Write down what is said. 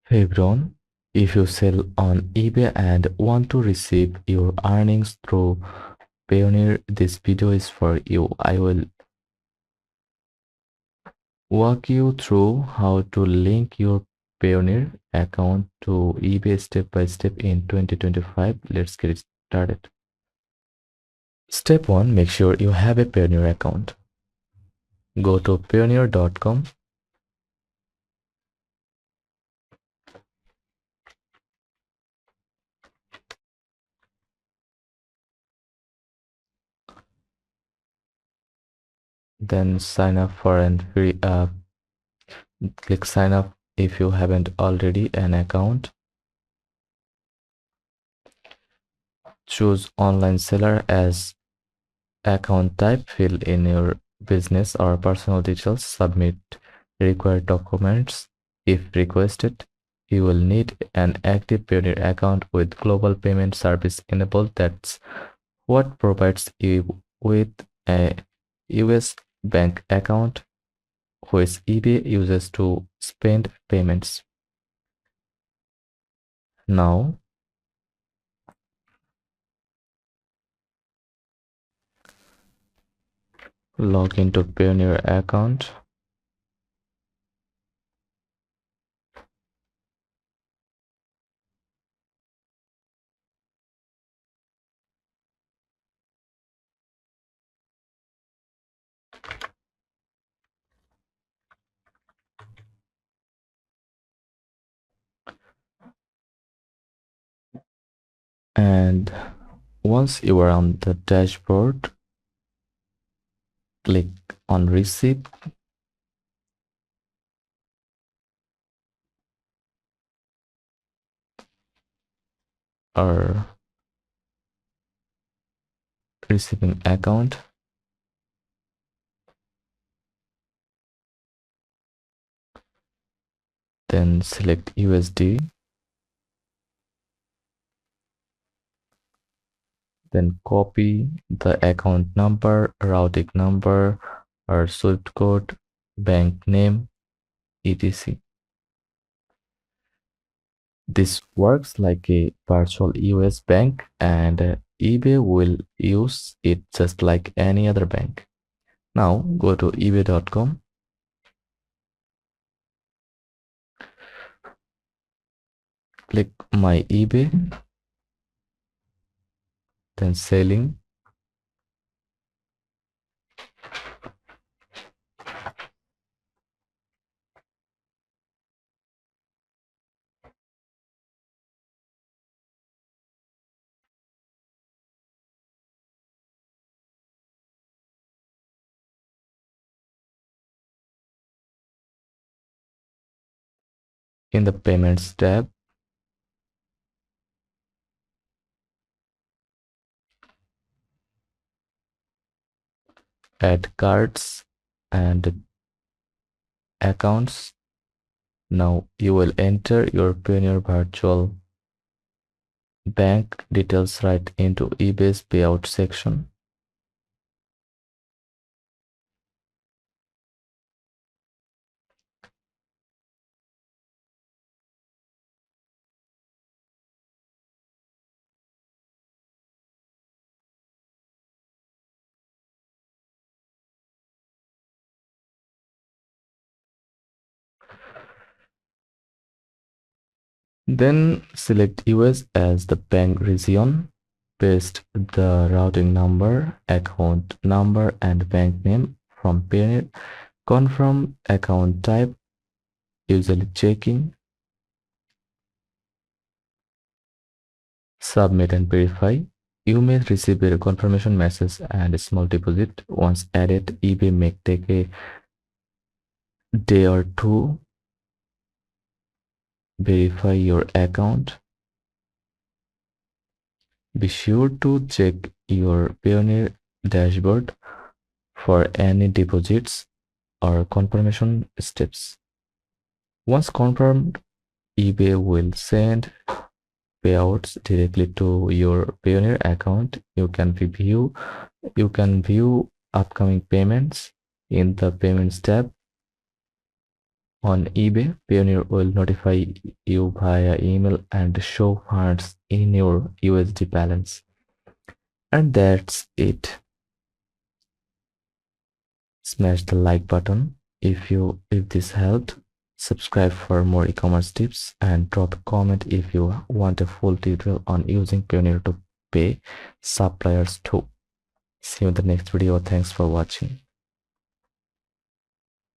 Hey everyone, if you sell on eBay and want to receive your earnings through Payoneer, this video is for you. I will walk you through how to link your Payoneer account to eBay step by step in 2025. Let's get it started. Step 1, make sure you have a Payoneer account. Go to payoneer.com. Then sign up for and free click sign up if you haven't already an account. Choose online seller as account type, fill in your business or personal details, submit required documents if requested. You will need an active Payoneer account with global payment service enabled. That's what provides you with a US bank account which eBay uses to spend payments. Now log into Payoneer account. And once you are on the dashboard, click on receipt or receiving account. Then select USD. Then copy the account number, routing number, or SWIFT code, bank name, etc. This works like a virtual US bank, and eBay will use it just like any other bank. Now go to ebay.com. Click my eBay, then selling. In the payments tab, add cards and accounts. Now you will enter your Payoneer virtual bank details right into eBay's payout section. Then select US as the bank region, paste the routing number, account number, and bank name from Payoneer. Confirm account type, usually checking. Submit and verify. You may receive a confirmation message and a small deposit. Once added, eBay may take a day or two. Verify your account. Be sure to check your Payoneer dashboard for any deposits or confirmation steps. Once confirmed, eBay will send payouts directly to your Payoneer account. You can view upcoming payments in the payments tab. On eBay, Payoneer will notify you via email and show funds in your USD balance. And that's it. Smash the like button if this helped. Subscribe for more e-commerce tips and drop a comment if you want a full tutorial on using Payoneer to pay suppliers too. See you in the next video. Thanks for watching.